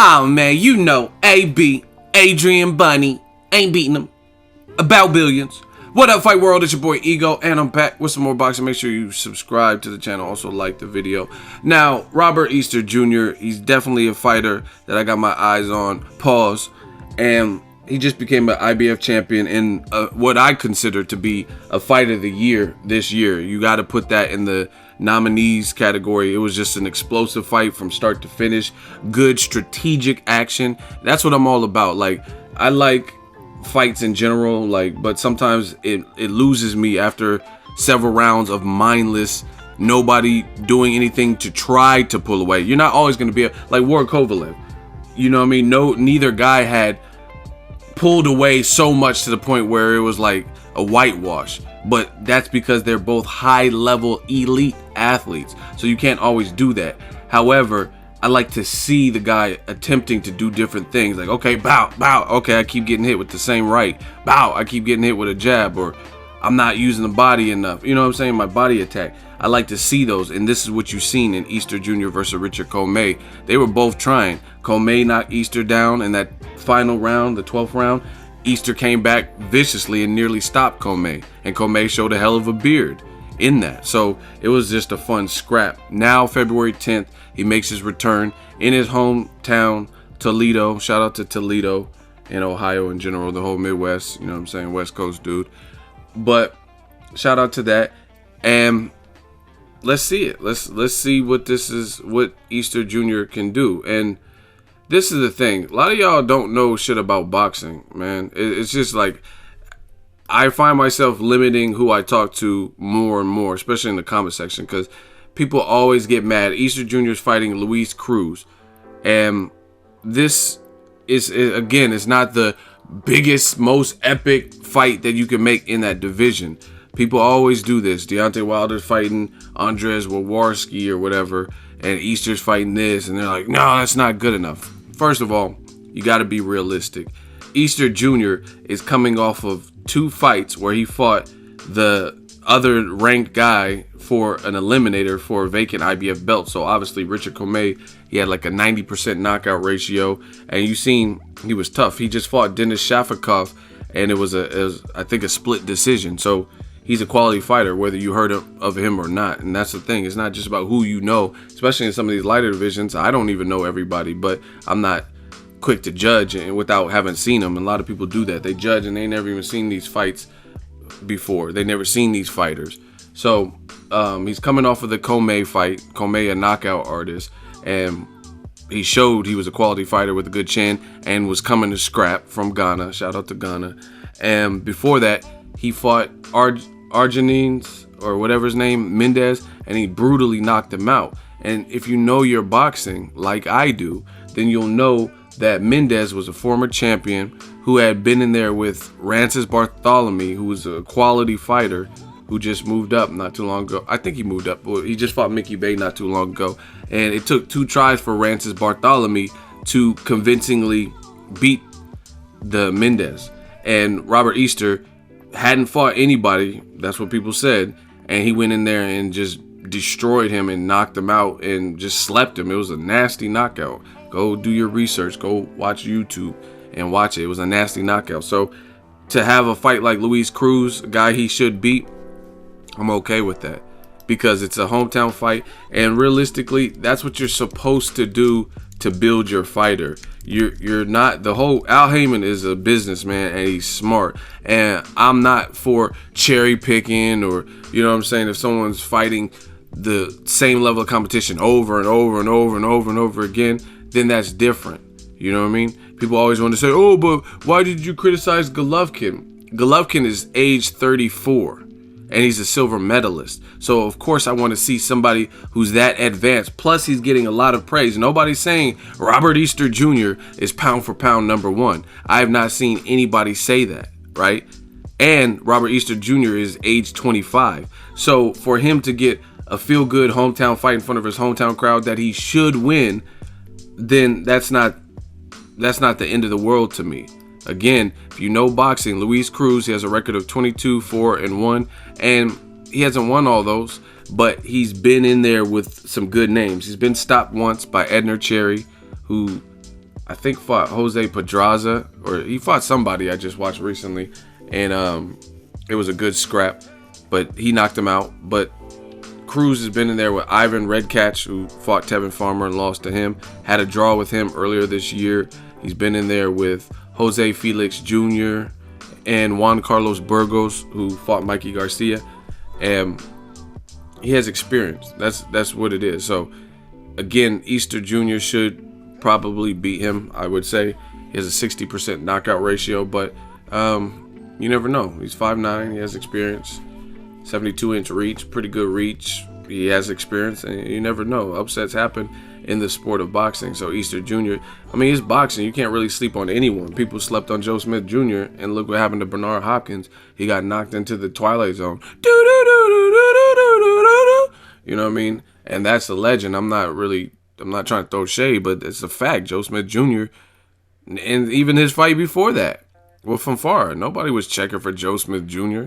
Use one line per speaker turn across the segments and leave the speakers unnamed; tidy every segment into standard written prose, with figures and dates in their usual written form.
Oh man, you know AB, Adrien Bunny, ain't beating him. About billions. What up, Fight World? It's your boy Ego, and I'm back with some more boxing. Make sure you subscribe to the channel. Also like the video. Now, Robert Easter Jr., he's definitely a fighter that I got my eyes on. Pause. And he just became an IBF champion in what I consider to be a fight of the year this year. You got to put that in the nominees category. It was just an explosive fight from start to finish. Good strategic action. That's what I'm all about. Like, I like fights in general, like, but sometimes it loses me after several rounds of mindless, nobody doing anything to try to pull away. You're not always going to be like Ward Kovalev. You know what I mean? Neither guy had pulled away so much to the point where it was like a whitewash, but that's because they're both high level elite athletes, so you can't always do that. However, I like to see the guy attempting to do different things, like, okay, bow, okay, I keep getting hit with the same right, bow, I keep getting hit with a jab, or I'm not using the body enough, you know what I'm saying, my body attack. I like to see those, and this is what you've seen in Easter Jr. versus Richard Commey. They were both trying. Commey knocked Easter down in that final round, the 12th round. Easter came back viciously and nearly stopped Commey, and Commey showed a hell of a beard in that. So it was just a fun scrap. Now, February 10th, he makes his return in his hometown, Toledo. Shout out to Toledo and Ohio in general, the whole Midwest, you know what I'm saying, West Coast dude. But shout out to that, and let's see it. Let's see what this is, what Easter Jr. can do. And this is the thing. A lot of y'all don't know shit about boxing, man. It's just like, I find myself limiting who I talk to more and more, especially in the comment section, because people always get mad. Easter Jr. is fighting Luis Cruz, and this is, again, it's not the biggest, most epic fight that you can make in that division. People always do this. Deontay Wilder's fighting Andrzej Wawrski or whatever, and Easter's fighting this, and they're like, no, that's not good enough. First of all, you got to be realistic. Easter Jr. is coming off of 2 fights where he fought the other ranked guy for an eliminator for a vacant IBF belt. So obviously Richard Commey, he had like a 90% knockout ratio, and you seen he was tough. He just fought Denis Shafikov, and it was I think a split decision. So he's a quality fighter, whether you heard of him or not. And that's the thing. It's not just about who you know, especially in some of these lighter divisions. I don't even know everybody, but I'm not quick to judge and without having seen them. And a lot of people do that. They judge and they never even seen these fights before. They never seen these fighters. So he's coming off of the Commey fight. Commey, a knockout artist, and he showed he was a quality fighter with a good chin and was coming to scrap from Ghana. Shout out to Ghana. And before that, he fought Argenines or whatever his name, Mendez, and he brutally knocked him out. And if you know your boxing like I do, then you'll know that Mendez was a former champion who had been in there with Rances Bartholomew, who was a quality fighter who just moved up not too long ago. I think he moved up. Well, he just fought Mickey Bay not too long ago. And it took 2 tries for Rances Bartholomew to convincingly beat the Mendez. And Robert Easter hadn't fought anybody, that's what people said, and he went in there and just destroyed him and knocked him out and just slept him. It was a nasty knockout. Go do your research, go watch YouTube and watch it. It was a nasty knockout. So to have a fight like Luis Cruz, a guy he should beat, I'm okay with that, because it's a hometown fight, and realistically that's what you're supposed to do to build your fighter. You're not, the whole, Al Heyman is a businessman and he's smart, and I'm not for cherry picking, or, you know what I'm saying, if someone's fighting the same level of competition over and over and over and over and over again, then that's different. You know what I mean? People always want to say, oh, but why did you criticize Golovkin? Golovkin is age 34. And he's a silver medalist. So of course I want to see somebody who's that advanced. Plus he's getting a lot of praise. Nobody's saying Robert Easter Jr. is pound for pound #1. I have not seen anybody say that, right? And Robert Easter Jr. is age 25. So for him to get a feel-good hometown fight in front of his hometown crowd that he should win, then that's not the end of the world to me. Again, if you know boxing, Luis Cruz, he has a record of 22, 4, and 1, and he hasn't won all those, but he's been in there with some good names. He's been stopped once by Edner Cherry, who I think fought Jose Pedraza, or he fought somebody I just watched recently, and it was a good scrap, but he knocked him out. But Cruz has been in there with Ivan Redkach, who fought Tevin Farmer and lost to him. Had a draw with him earlier this year. He's been in there with Jose Felix Jr. and Juan Carlos Burgos, who fought Mikey Garcia. And he has experience. That's what it is. So, again, Easter Jr. should probably beat him, I would say. He has a 60% knockout ratio, but you never know. He's 5'9", he has experience. 72-inch reach, pretty good reach. He has experience, and you never know. Upsets happen in the sport of boxing. So Easter Jr., I mean, it's boxing. You can't really sleep on anyone. People slept on Joe Smith Jr., and look what happened to Bernard Hopkins. He got knocked into the Twilight Zone. You know what I mean? And that's a legend. I'm not trying to throw shade, but it's a fact. Joe Smith Jr., and even his fight before that, well, from far, nobody was checking for Joe Smith Jr.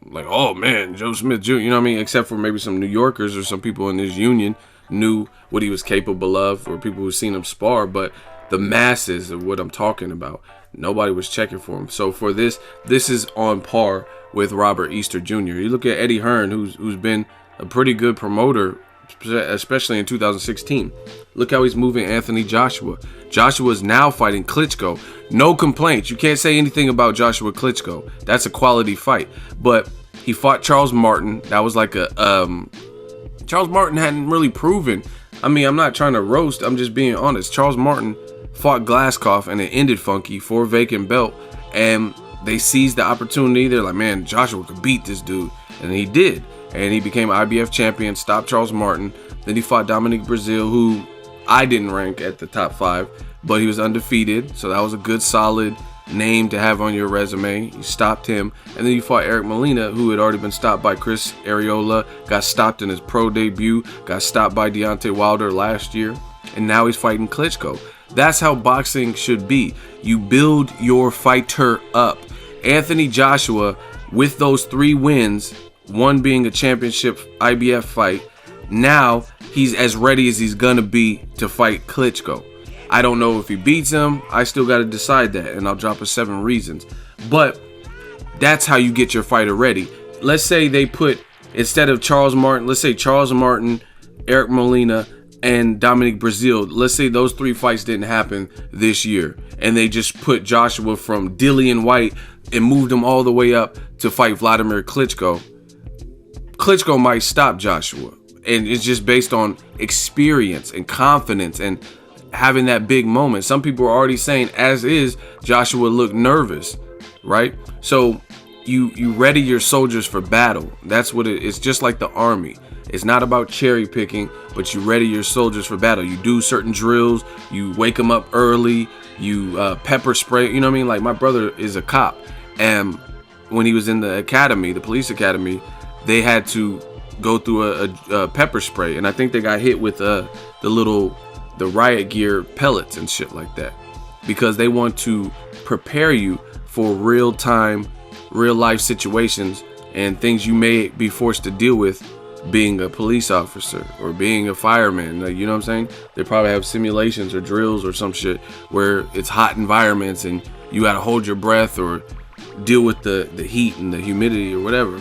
Like, oh man, Joe Smith Jr., you know what I mean? Except for maybe some New Yorkers or some people in his union knew what he was capable of, or people who've seen him spar, but the masses of what I'm talking about, nobody was checking for him. So for this is on par with Robert Easter Jr. You look at Eddie Hearn, who's been a pretty good promoter, especially in 2016. Look how he's moving Anthony Joshua. Joshua is now fighting Klitschko. No complaints. You can't say anything about Joshua Klitschko. That's a quality fight. But he fought Charles Martin. That was like a Charles Martin hadn't really proven. I mean, I'm not trying to roast. I'm just being honest. Charles Martin fought Glasscoff, and it ended funky for a vacant belt. And they seized the opportunity. They're like, man, Joshua could beat this dude. And he did. And he became IBF champion, stopped Charles Martin. Then he fought Dominic Brazil, who I didn't rank at the top 5, but he was undefeated. So that was a good, solid name to have on your resume. You stopped him. And then you fought Eric Molina, who had already been stopped by Chris Arreola, got stopped in his pro debut, got stopped by Deontay Wilder last year, and now he's fighting Klitschko. That's how boxing should be. You build your fighter up. Anthony Joshua, with those 3 wins, one being a championship IBF fight, now he's as ready as he's gonna be to fight Klitschko. I don't know if he beats him. I still got to decide that, and I'll drop a 7 reasons. But that's how you get your fighter ready. Let's say they put, instead of Charles Martin, let's say Charles Martin, Eric Molina, and Dominic Brazil. Let's say those 3 fights didn't happen this year, and they just put Joshua from Dillian White and moved him all the way up to fight Vladimir Klitschko. Klitschko might stop Joshua, and it's just based on experience and confidence and having that big moment. Some people are already saying, as is, Joshua looked nervous, right? So you ready your soldiers for battle. That's what it's just like the army. It's not about cherry picking, but you ready your soldiers for battle. You do certain drills, you wake them up early, you pepper spray, you know what I mean? Like, my brother is a cop, and when he was in the academy, the police academy, they had to go through a pepper spray, and I think they got hit with the riot gear pellets and shit like that, because they want to prepare you for real-time, real-life situations and things you may be forced to deal with being a police officer or being a fireman. Like, you know what I'm saying? They probably have simulations or drills or some shit where it's hot environments and you got to hold your breath or deal with the heat and the humidity or whatever.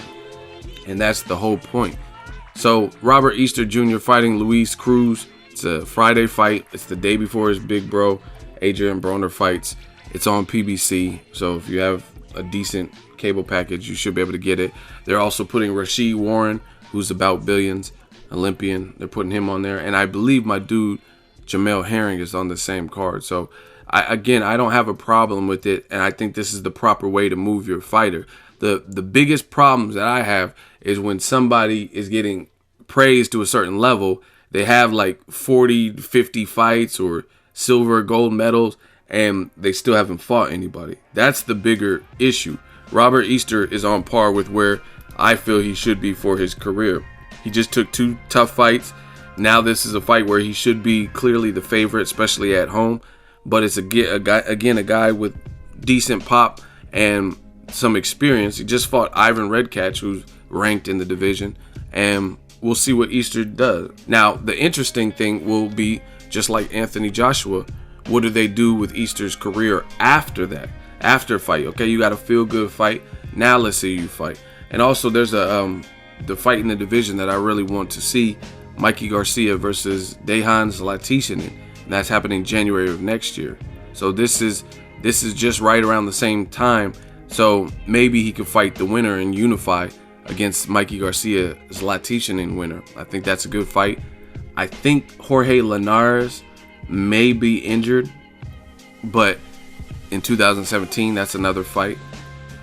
And that's the whole point. So Robert Easter Jr. fighting Luis Cruz. It's a Friday fight. It's the day before his big bro, Adrien Broner, fights. It's on PBC. So if you have a decent cable package, you should be able to get it. They're also putting Rau-shee Warren, who's about billions, Olympian. They're putting him on there. And I believe my dude, Jamel Herring, is on the same card. So I don't have a problem with it. And I think this is the proper way to move your fighter. The biggest problems that I have is when somebody is getting praised to a certain level, they have like 40, 50 fights or silver or gold medals, and they still haven't fought anybody. That's the bigger issue. Robert Easter is on par with where I feel he should be for his career. He just took 2 tough fights. Now this is a fight where he should be clearly the favorite, especially at home. But it's a guy with decent pop and some experience. He just fought Ivan Redkach, who's ranked in the division, and we'll see what Easter does. Now, the interesting thing will be, just like Anthony Joshua, what do they do with Easter's career after that, after fight? Okay, you got a feel-good fight. Now let's see you fight. And also, there's a the fight in the division that I really want to see, Mikey Garcia versus Dejan Zlaticanin, and that's happening January of next year. So this is just right around the same time. So maybe he could fight the winner and unify against Mikey Garcia Zlaticanin winner. I think that's a good fight. I think Jorge Linares may be injured, but in 2017, that's another fight.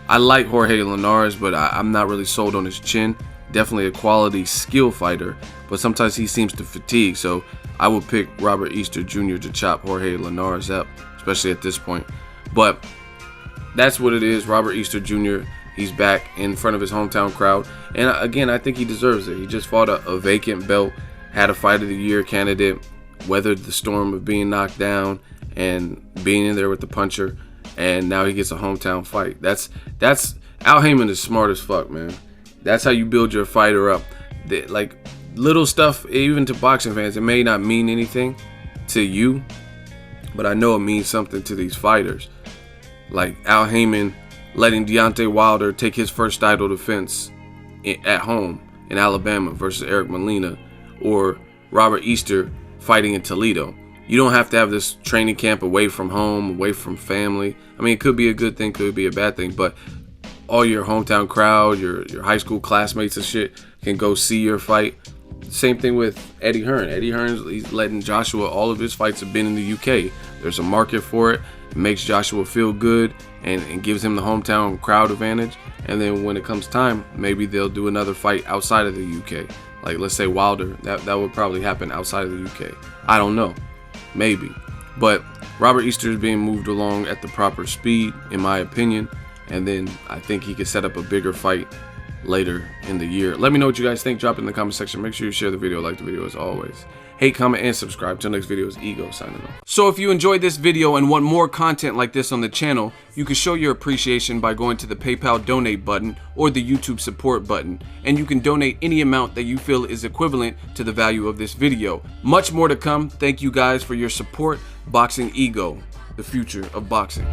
I like Jorge Linares, but I'm not really sold on his chin. Definitely a quality skill fighter, but sometimes he seems to fatigue. So I would pick Robert Easter Jr. to chop Jorge Linares up, especially at this point. But that's what it is. Robert Easter Jr., he's back in front of his hometown crowd. And again, I think he deserves it. He just fought a vacant belt, had a Fight of the Year candidate, weathered the storm of being knocked down and being in there with the puncher, and now he gets a hometown fight. That's Al Heyman is smart as fuck, man. That's how you build your fighter up. Like, little stuff, even to boxing fans, it may not mean anything to you, but I know it means something to these fighters. Like Al Heyman letting Deontay Wilder take his first title defense at home in Alabama versus Eric Molina, or Robert Easter fighting in Toledo. You don't have to have this training camp away from home, away from family. I mean, it could be a good thing, could be a bad thing, but all your hometown crowd, your high school classmates and shit can go see your fight. Same thing with Eddie Hearn. Eddie Hearn, he's letting Joshua, all of his fights have been in the UK. There's a market for it. It makes Joshua feel good and gives him the hometown crowd advantage. And then when it comes time, maybe they'll do another fight outside of the UK. Like, let's say Wilder, that would probably happen outside of the UK. I don't know. Maybe. But Robert Easter is being moved along at the proper speed, in my opinion. And then I think he could set up a bigger fight later in the year. Let me know what you guys think. Drop it in the comment section. Make sure you share the video, like the video as always. Hate, comment, and subscribe. Till next video is Ego signing off. So if you enjoyed this video and want more content like this on the channel, you can show your appreciation by going to the PayPal donate button or the YouTube support button. And you can donate any amount that you feel is equivalent to the value of this video. Much more to come. Thank you guys for your support. Boxing Ego, the future of boxing.